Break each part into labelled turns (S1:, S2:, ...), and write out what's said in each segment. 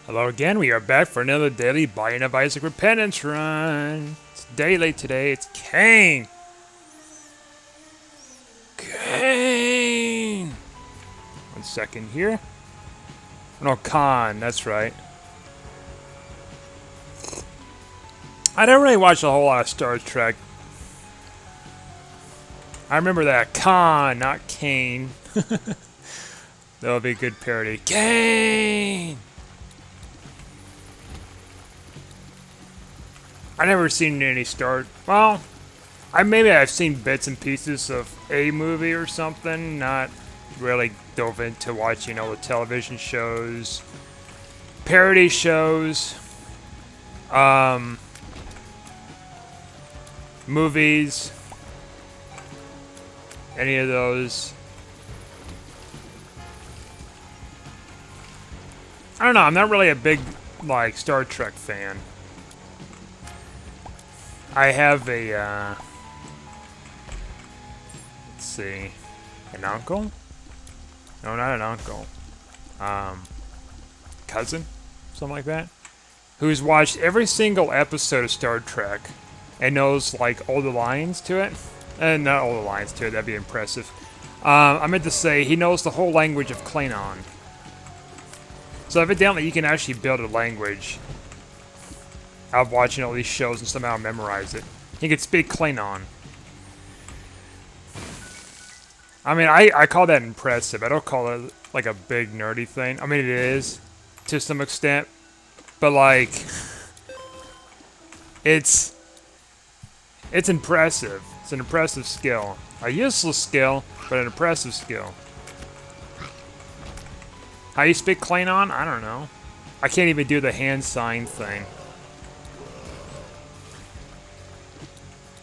S1: Hello again, we are back for another daily Binding of Isaac Repentance run. It's daily today, it's Cain! Cain! 1 second here. No, Khan, that's right. I don't really watch a whole lot of Star Trek. I remember that. Khan, not Kane. That'll be a good parody. Cain! I never seen any Well, I've seen bits and pieces of a movie or something. Not really dove into watching all the television shows, parody shows, movies, any of those. I don't know. I'm not really a big Star Trek fan. I have a, let's see, an uncle? No, not an uncle. Cousin? Something like that? Who's watched every single episode of Star Trek and knows, all the lines to it. And not all the lines to it, that'd be impressive. I meant to say, he knows the whole language of Canon. So evidently you can actually build a language out of watching all these shows and somehow memorize it. He could speak Klingon. I mean, I call that impressive. I don't call it like a big nerdy thing. I mean, it is to some extent, but it's impressive. It's an impressive skill. A useless skill, but an impressive skill. How you speak Klingon? I don't know. I can't even do the hand sign thing.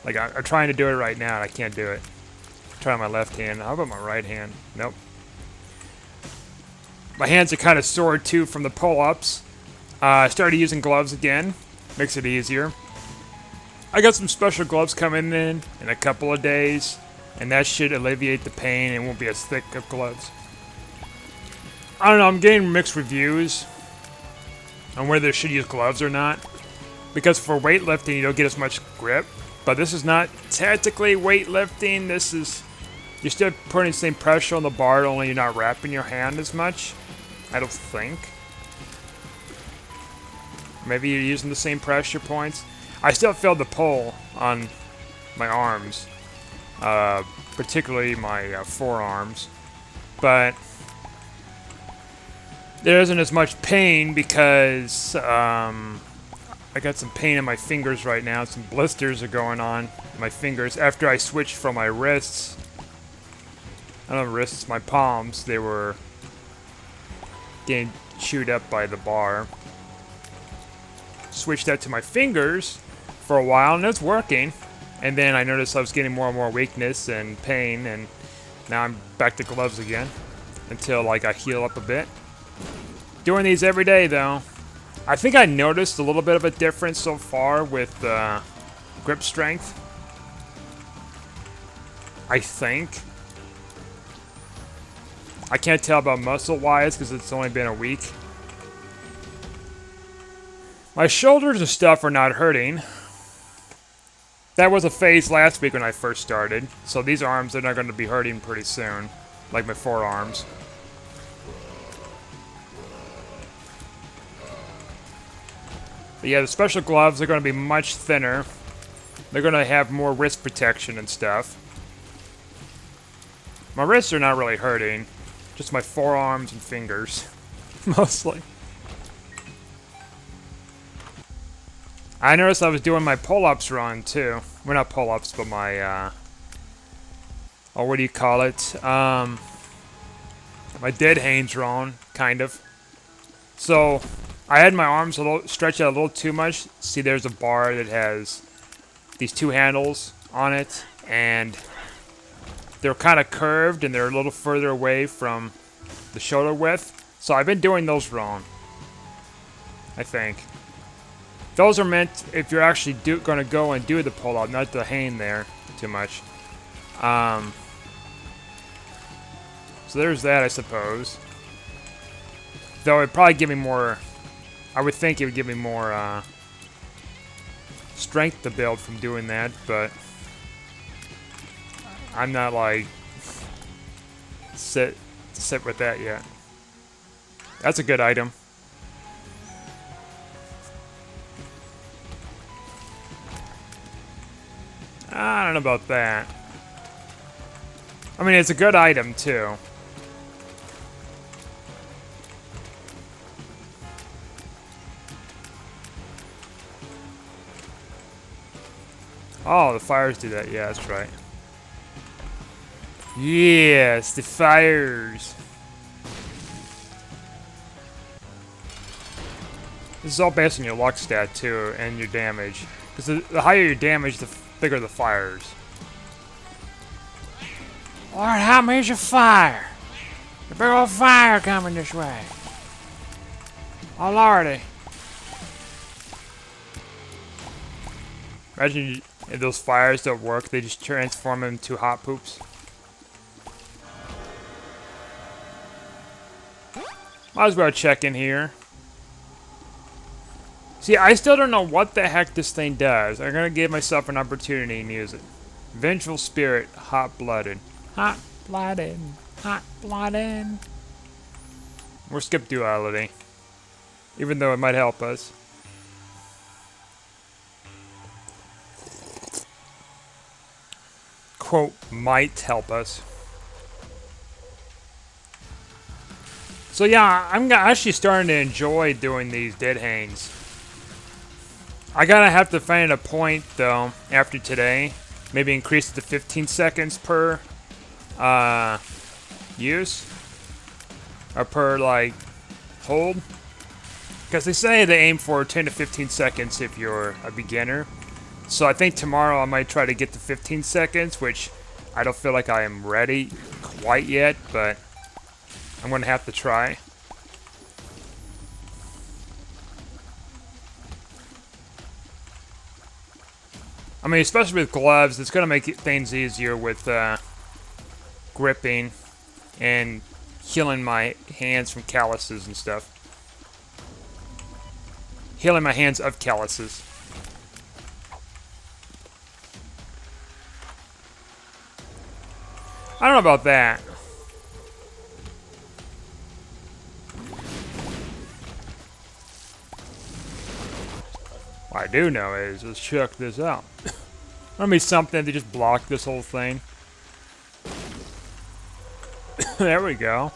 S1: I'm trying to do it right now, and I can't do it. Try my left hand. How about my right hand? Nope. My hands are kind of sore, too, from the pull-ups. I started using gloves again. Makes it easier. I got some special gloves coming in a couple of days, and that should alleviate the pain and won't be as thick of gloves. I don't know, I'm getting mixed reviews on whether I should use gloves or not. Because for weightlifting, you don't get as much grip. But this is not technically weightlifting. You're still putting the same pressure on the bar, only you're not wrapping your hand as much. I don't think. Maybe you're using the same pressure points. I still feel the pull on my arms. Particularly my forearms. But there isn't as much pain because I got some pain in my fingers right now. Some blisters are going on in my fingers after I switched from my wrists. I don't know, wrists, my palms. They were getting chewed up by the bar. Switched that to my fingers for a while, and it's working. And then I noticed I was getting more and more weakness and pain, and now I'm back to gloves again until I heal up a bit. Doing these every day, though. I think I noticed a little bit of a difference so far with grip strength. I think. I can't tell about muscle-wise because it's only been a week. My shoulders and stuff are not hurting. That was a phase last week when I first started. So these arms, they're not going to be hurting pretty soon. Like my forearms. But yeah, the special gloves are going to be much thinner. They're going to have more wrist protection and stuff. My wrists are not really hurting. Just my forearms and fingers. Mostly. I noticed I was doing my pull-ups wrong, too. Well, not pull-ups, but my, what do you call it? My dead hangs wrong, kind of. So I had my arms stretched out a little too much. See, there's a bar that has these two handles on it, and they're kind of curved, and they're a little further away from the shoulder width. So I've been doing those wrong, I think. Those are meant if you're actually going to go and do the pull-up, not to hang there too much. So there's that, I suppose. Though it'd probably give me more I would think it would give me more strength to build from doing that, but I'm not like set with that yet. That's a good item. I don't know about that. I mean, it's a good item too. Oh, the fires do that. Yeah, that's right. Yes, the fires. This is all based on your luck stat too, and your damage. Because the higher your damage, the bigger the fires. Lord, help me, there's a fire. A big old fire coming this way. Oh, lordy. Imagine if those fires don't work, they just transform them into hot poops. Might as well check in here. See, I still don't know what the heck this thing does. I'm gonna give myself an opportunity and use it. Vengeful Spirit, Hot-Blooded. Hot-Blooded. Hot-Blooded. We'll skip Duality. Even though it might help us. Quote, might help us. So yeah, I'm actually starting to enjoy doing these dead hangs. I gotta have to find a point though after today. Maybe increase it to 15 seconds per use. Or per like hold. Because they say they aim for 10 to 15 seconds if you're a beginner. So I think tomorrow I might try to get to 15 seconds, which I don't feel like I am ready quite yet, but I'm going to have to try. I mean, especially with gloves, it's going to make things easier with gripping and healing my hands from calluses and stuff. Healing my hands of calluses. I don't know about that. What I do know is, let's check this out. Let me something to just block this whole thing. There we go.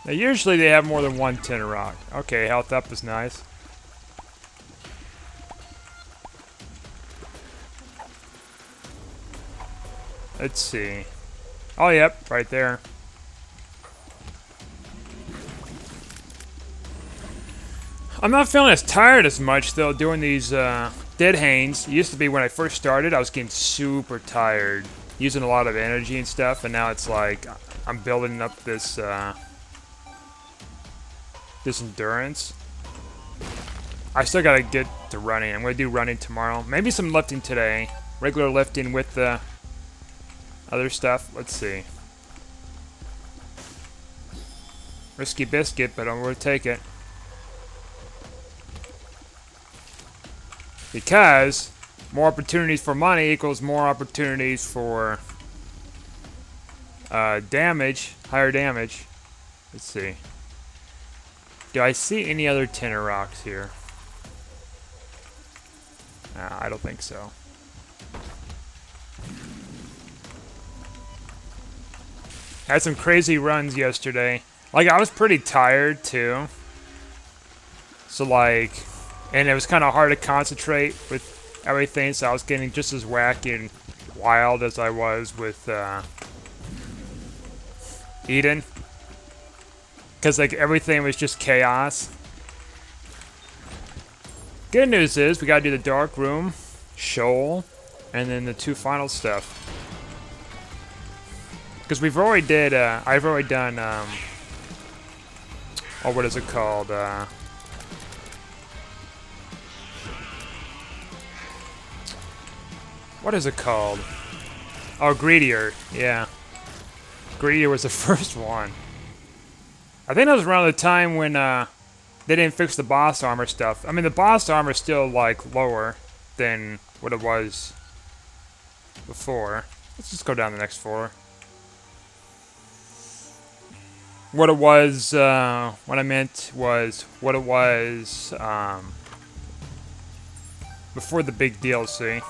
S1: Now usually they have more than one tin rock. Okay, health up is nice. Let's see. Oh, yep, right there. I'm not feeling as tired as much, though, doing these dead hangs. It used to be when I first started, I was getting super tired. Using a lot of energy and stuff, and now it's like I'm building up this this endurance. I still gotta get to running. I'm gonna do running tomorrow. Maybe some lifting today. Regular lifting with the other stuff. Let's see. Risky biscuit, but I'm gonna take it. Because more opportunities for money equals more opportunities for damage, higher damage. Let's see. Do I see any other tinner rocks here? I don't think so. Had some crazy runs yesterday. Like, I was pretty tired too. So like, and it was kind of hard to concentrate with everything, so I was getting just as wacky and wild as I was with Eden. Because like everything was just chaos. Good news is we gotta do the dark room, shoal, and then the two final stuff. Because we've already did, I've already done, oh, what is it called? What is it called? Oh, Greedier, yeah. Greedier was the first one. I think that was around the time when they didn't fix the boss armor stuff. I mean, the boss armor is still like lower than what it was before. Let's just go down the next floor. What it was, what I meant was what it was before the big DLC.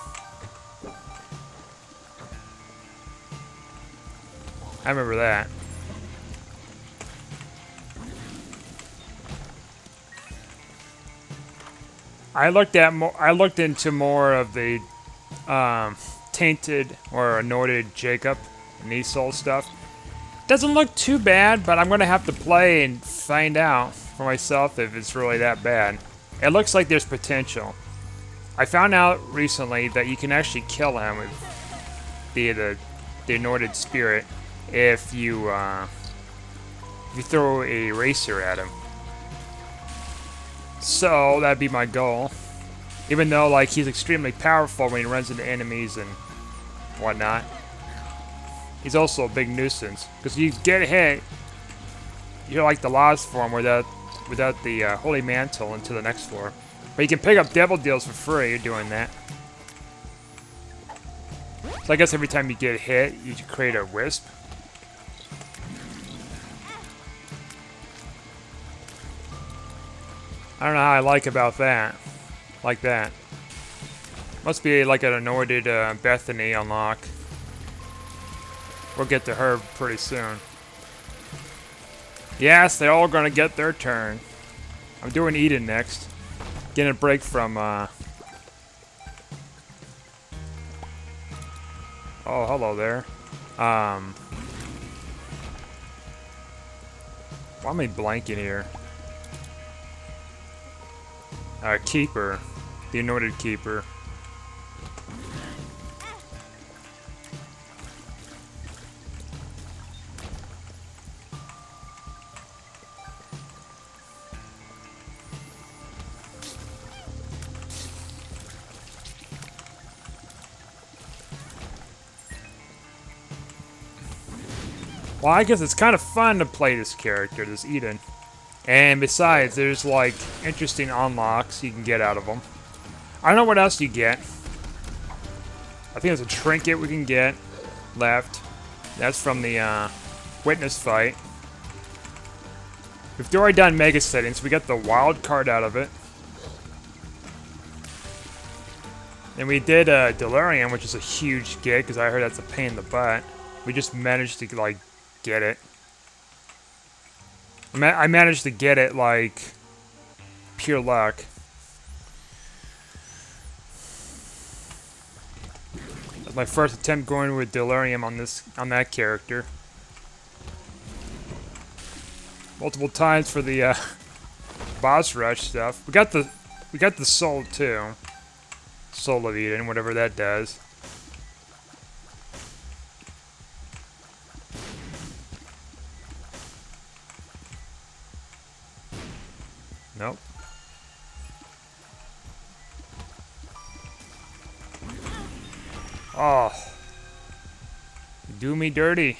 S1: I remember that. I looked into more of the tainted or anointed Jacob and Esau stuff. Doesn't look too bad, but I'm gonna have to play and find out for myself if it's really that bad. It looks like there's potential. I found out recently that you can actually kill him with the anointed spirit if you throw a eraser at him. So that'd be my goal. Even though like he's extremely powerful when he runs into enemies and whatnot, he's also a big nuisance because you get hit, you're like the lost form without the holy mantle into the next floor. But you can pick up devil deals for free. You're doing that. So I guess every time you get hit, you create a wisp. I don't know how I like about that. Like that. Must be like an anointed Bethany unlock. We'll get to her pretty soon. Yes, they're all gonna get their turn. I'm doing Eden next. Getting a break from oh, hello there. Why am I blanking here? Keeper. The anointed keeper. Well, I guess it's kind of fun to play this character, this Eden. And besides, there's like interesting unlocks you can get out of them. I don't know what else you get. I think there's a trinket we can get left. That's from the witness fight. We've already done mega settings. We got the wild card out of it. And we did Delirium, which is a huge get because I heard that's a pain in the butt. We just managed to like get it. I managed to get it like pure luck. That's my first attempt going with Delirium on that character. Multiple times for the boss rush stuff. We got the soul too. Soul of Eden, whatever that does. Nope. Oh. You do me dirty.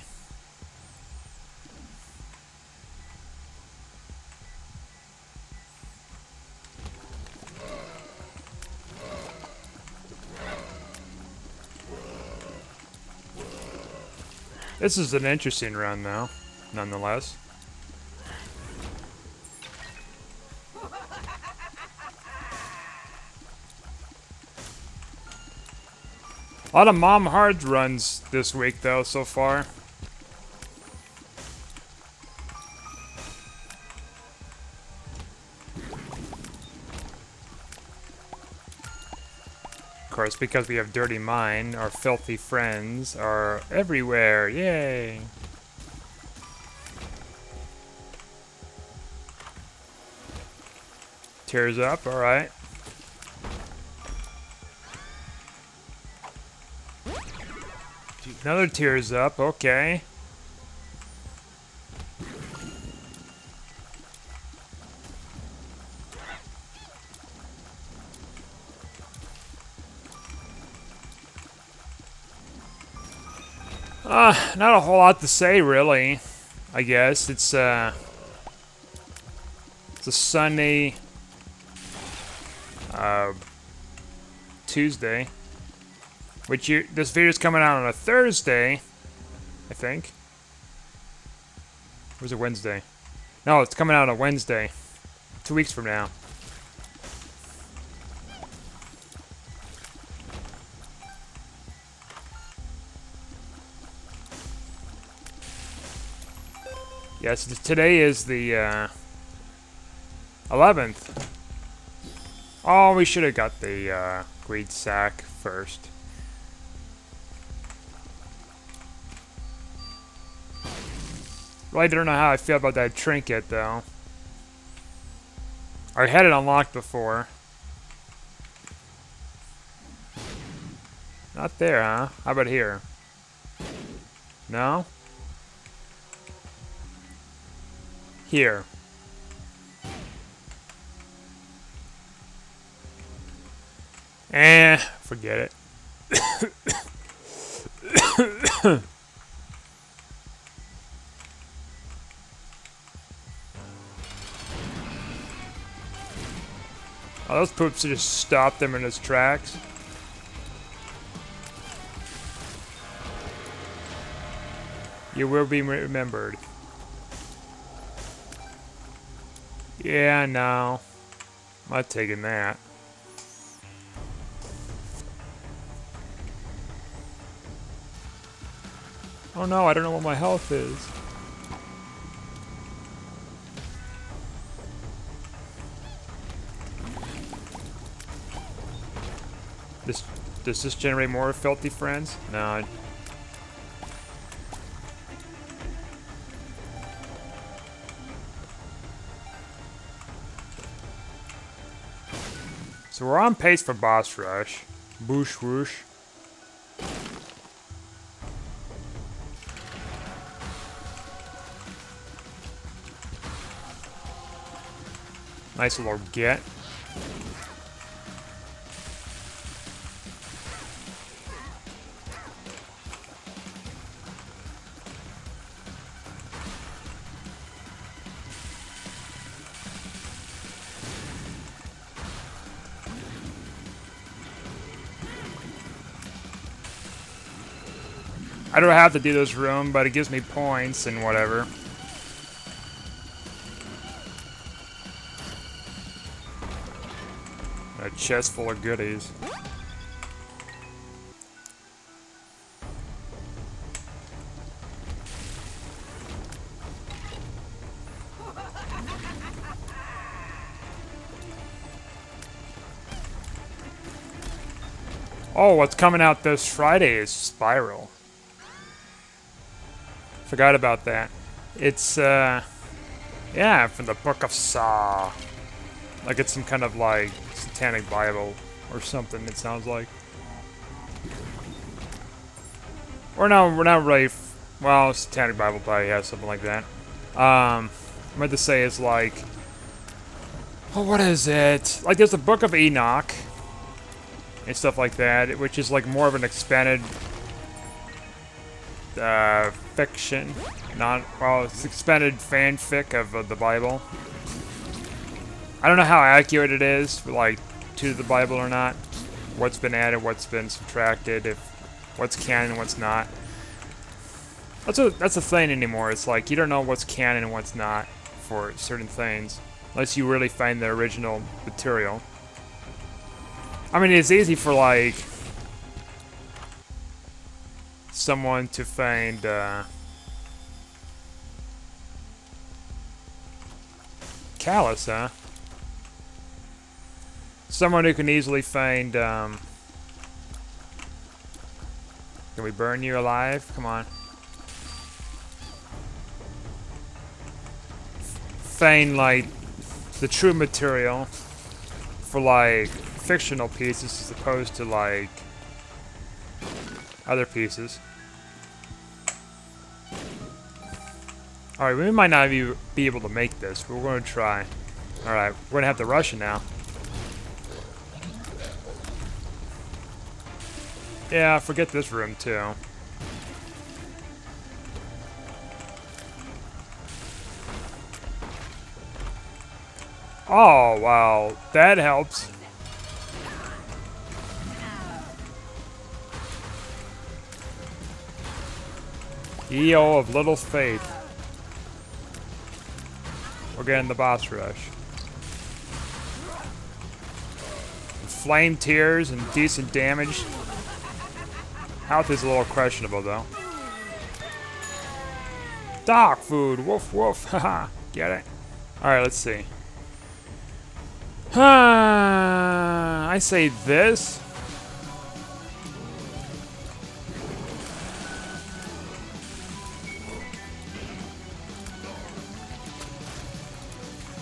S1: This is an interesting run, though, nonetheless. A lot of Mom Hard runs this week, though, so far. Of course, because we have Dirty Mind, our filthy friends are everywhere. Yay! Tears up, alright. Another tears up, okay. Not a whole lot to say, really. I guess it's It's a sunny Tuesday. This video's coming out on a Thursday, I think. Or was it Wednesday? No, it's coming out on a Wednesday. 2 weeks from now. Yes, today is the 11th. Oh, we should have got the greed sack first. Really don't know how I feel about that trinket, though. I had it unlocked before. Not there, huh? How about here? No? Here. Forget it. Oh, those poops just stopped him in his tracks. You will be remembered. Yeah, no. I'm not taking that. Oh no, I don't know what my health is. Does this generate more filthy friends? No. So we're on pace for boss rush. Boosh whoosh. Nice little get. I don't have to do this room, but it gives me points and whatever. A chest full of goodies. Oh, what's coming out this Friday is Spiral. Forgot about that. It's, yeah, from the Book of Saw. Like it's some kind of, like, satanic Bible or something, it sounds like. Or no, we're not really... Well, satanic Bible probably has something like that. I meant to say is like... Oh, what is it? Like, there's the Book of Enoch. And stuff like that, which is like more of an expanded... fiction, well, it's expanded fanfic of the Bible. I don't know how accurate it is, like, to the Bible or not. What's been added, what's been subtracted, if what's canon, what's not. That's the thing anymore. It's like you don't know what's canon and what's not for certain things, unless you really find the original material. I mean, it's easy for like someone to find Callus, huh? Someone who can easily find can we burn you alive? Come on. Find like the true material for like fictional pieces as opposed to like other pieces. Alright, we might not be able to make this, but we're going to try. Alright, we're going to have to rush it now. Yeah, forget this room too. Oh, wow. That helps. EO of little faith. We're getting the boss rush. Flame tears and decent damage. Health is a little questionable though. Dog food. Woof woof. Haha. Get it? Alright, let's see. I say this.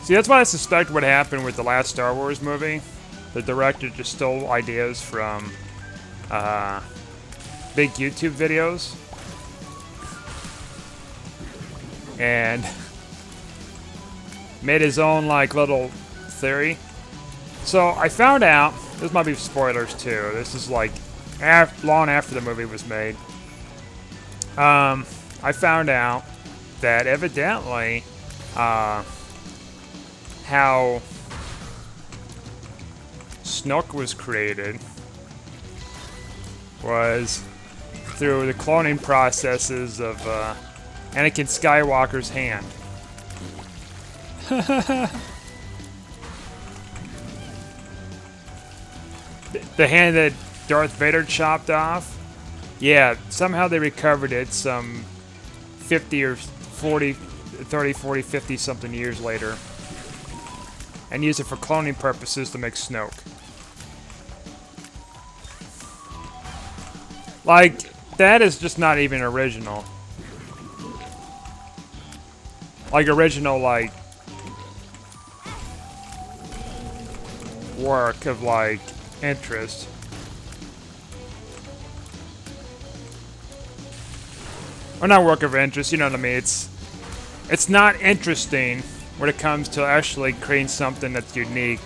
S1: See, that's what I suspect would happen with the last Star Wars movie. The director just stole ideas from big YouTube videos. And made his own, like, little theory. So, I found out, this might be spoilers too, this is like long after the movie was made. I found out that evidently, how Snoke was created was through the cloning processes of Anakin Skywalker's hand. The hand that Darth Vader chopped off? Yeah, somehow they recovered it some 50 or 40, 30, 40, 50 something years later. And used it for cloning purposes to make Snoke. Like, that is just not even original. Like, original, like, work of, like, interest. Or not work of interest, you know what I mean? It's not interesting when it comes to actually creating something that's unique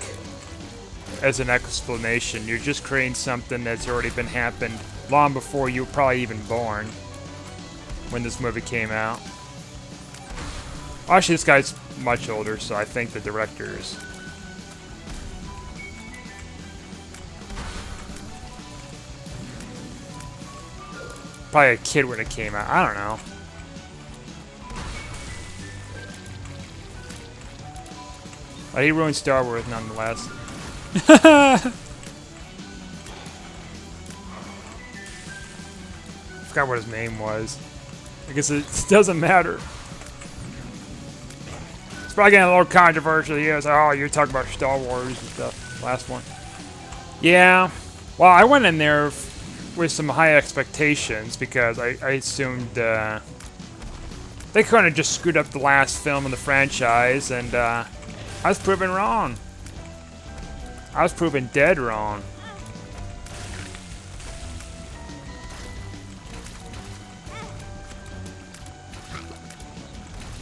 S1: as an explanation. You're just creating something that's already been happened long before you were probably even born when this movie came out. Actually, this guy's much older, so I think the director's probably a kid when it came out. I don't know. But he ruined Star Wars nonetheless. Forgot what his name was. I guess it doesn't matter. It's probably getting a little controversial here. It's like, oh, you're talking about Star Wars and stuff. Last one. Yeah. Well, I went in there with some high expectations because I assumed they kind of just screwed up the last film in the franchise, and I was proven wrong. I was proven dead wrong.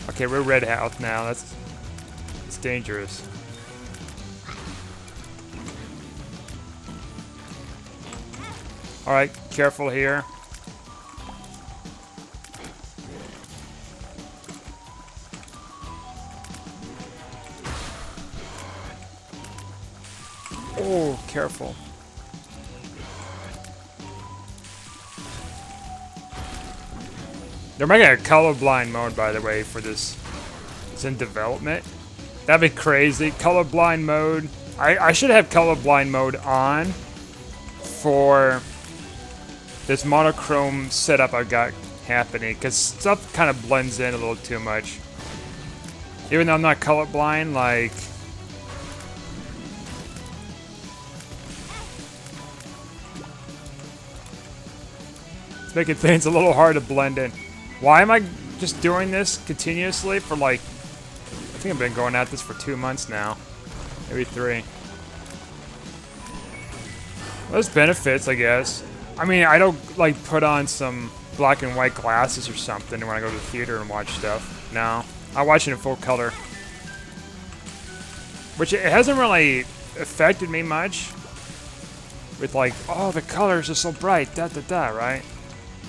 S1: Okay, we're red house now. It's dangerous. All right, careful here. Oh, careful. They're making a colorblind mode, by the way, for this. It's in development. That'd be crazy. Colorblind mode. I should have colorblind mode on for this monochrome setup I got happening, because stuff kind of blends in a little too much. Even though I'm not colorblind, like... it's making things a little hard to blend in. Why am I just doing this continuously for like... I think I've been going at this for 2 months now. Maybe 3. Well, there's benefits, I guess. I mean, I don't, like, put on some black and white glasses or something when I go to the theater and watch stuff. No. I watch it in full color. Which, it hasn't really affected me much. With, like, oh, the colors are so bright, da-da-da, right?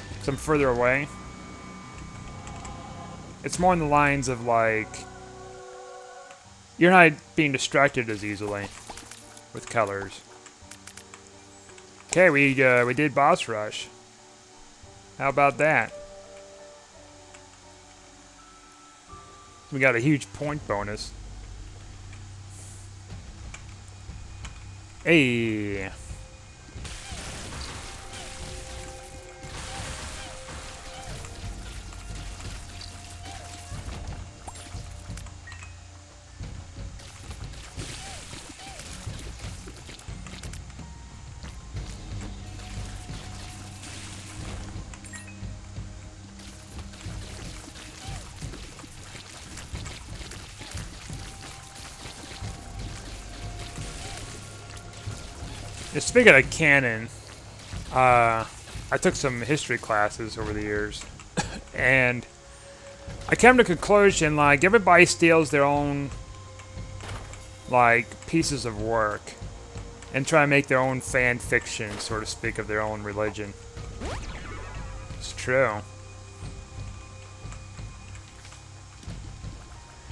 S1: Because I'm further away. It's more in the lines of, like... you're not being distracted as easily with colors. Okay, we did boss rush. How about that? We got a huge point bonus. Hey. Speaking of Canon, I took some history classes over the years, and I came to the conclusion, like, everybody steals their own, like, pieces of work and try to make their own fan fiction, so to speak, of their own religion. It's true.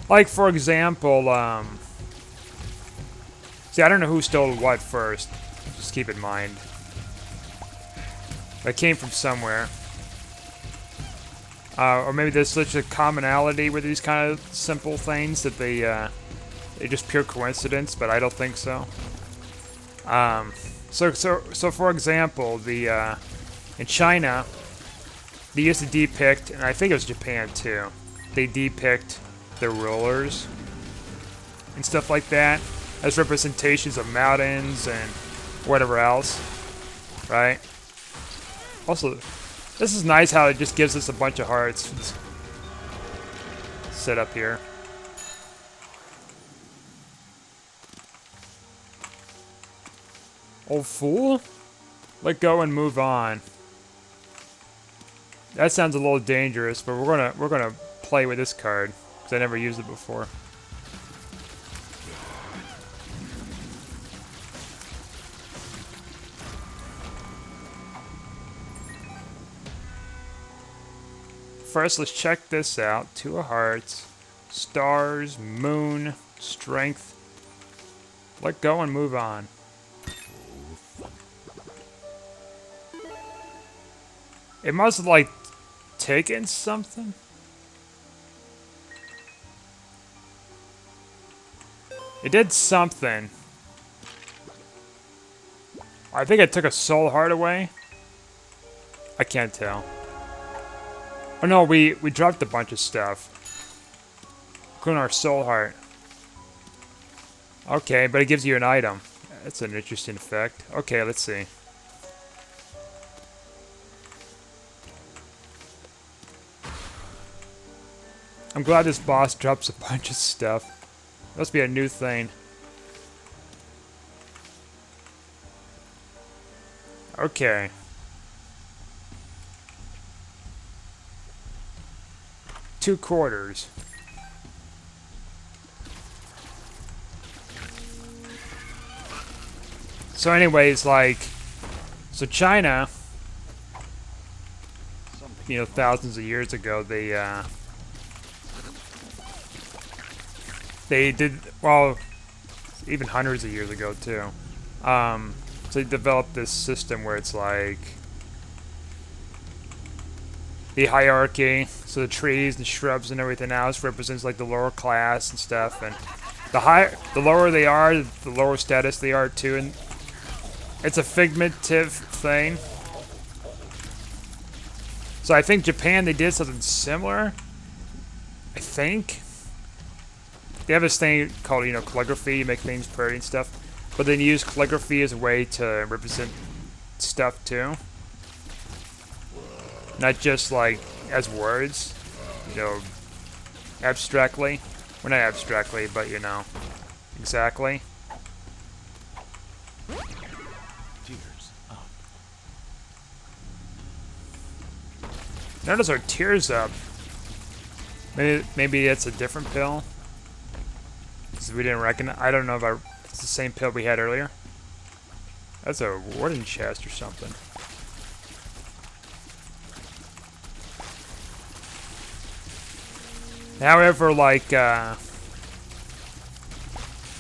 S1: Like, for example, see, I don't know who stole what first. Just keep in mind. It came from somewhere. Or maybe there's such a commonality with these kind of simple things that they're just pure coincidence, but I don't think so. So for example, in China, they used to depict, and I think it was Japan too, they depict the rulers and stuff like that as representations of mountains and whatever else, right? Also, this is nice how it just gives us a bunch of hearts for this setup here. Old fool? Let go and move on. That sounds a little dangerous, but we're gonna play with this card because I never used it before. First, let's check this out. 2 of hearts, stars, moon, strength. Let go and move on. It must have, like, taken something? It did something. I think it took a soul heart away. I can't tell. Oh no, we dropped a bunch of stuff. Including our soul heart. Okay, but it gives you an item. That's an interesting effect. Okay, let's see. I'm glad this boss drops a bunch of stuff. Must be a new thing. Okay. Two quarters. So anyways, like, so China, you know, thousands of years ago, they did, well, even hundreds of years ago too. So they developed this system where it's like the hierarchy. So the trees and shrubs and everything else represents like the lower class and stuff, and the lower they are, the lower status they are too. And it's a figmentative thing. So I think Japan, they did something similar. I think. They have this thing called, you know, calligraphy. You make things pretty and stuff. But then you use calligraphy as a way to represent stuff too. Not just like as words, you know, abstractly. Well, not abstractly, but you know, exactly.
S2: Tears up.
S1: Notice our tears up. Maybe it's a different pill. Because we didn't recognize. I don't know if it's the same pill we had earlier. That's a wooden chest or something. However, like,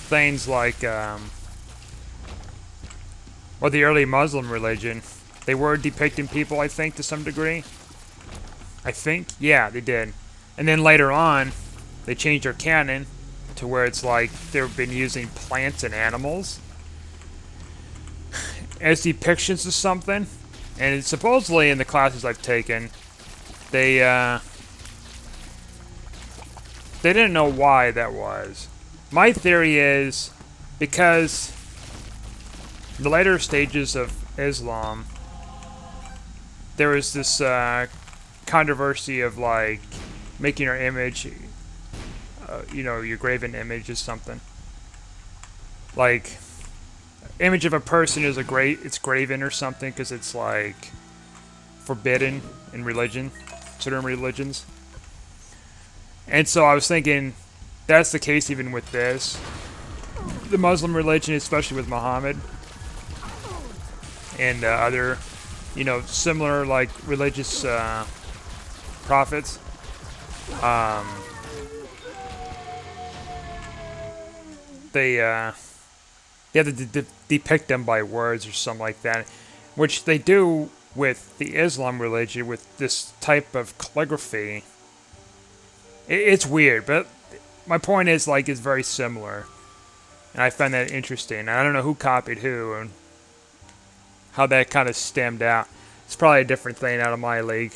S1: things like, well, the early Muslim religion, they were depicting people, I think, to some degree. I think, yeah, they did. And then later on, they changed their canon to where it's like they've been using plants and animals as depictions of something. And it's supposedly in the classes I've taken, they didn't know why that was. My theory is because the later stages of Islam, there was this controversy of like making your image, you know, your graven image is something. Like, image of a person is it's graven or something because it's like forbidden in religion, certain religions. And so I was thinking that's the case even with this. The Muslim religion, especially with Muhammad and other, you know, similar like religious prophets. They have to depict them by words or something like that, which they do with the Islam religion with this type of calligraphy. It's weird, but my point is like it's very similar, and I find that interesting. I don't know who copied who and how that kind of stemmed out. It's probably a different thing out of my league.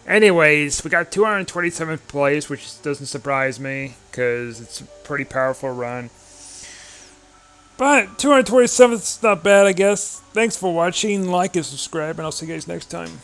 S1: Anyways, we got 227th place, which doesn't surprise me because it's a pretty powerful run. But 227th is not bad, I guess. Thanks for watching. Like and subscribe, and I'll see you guys next time.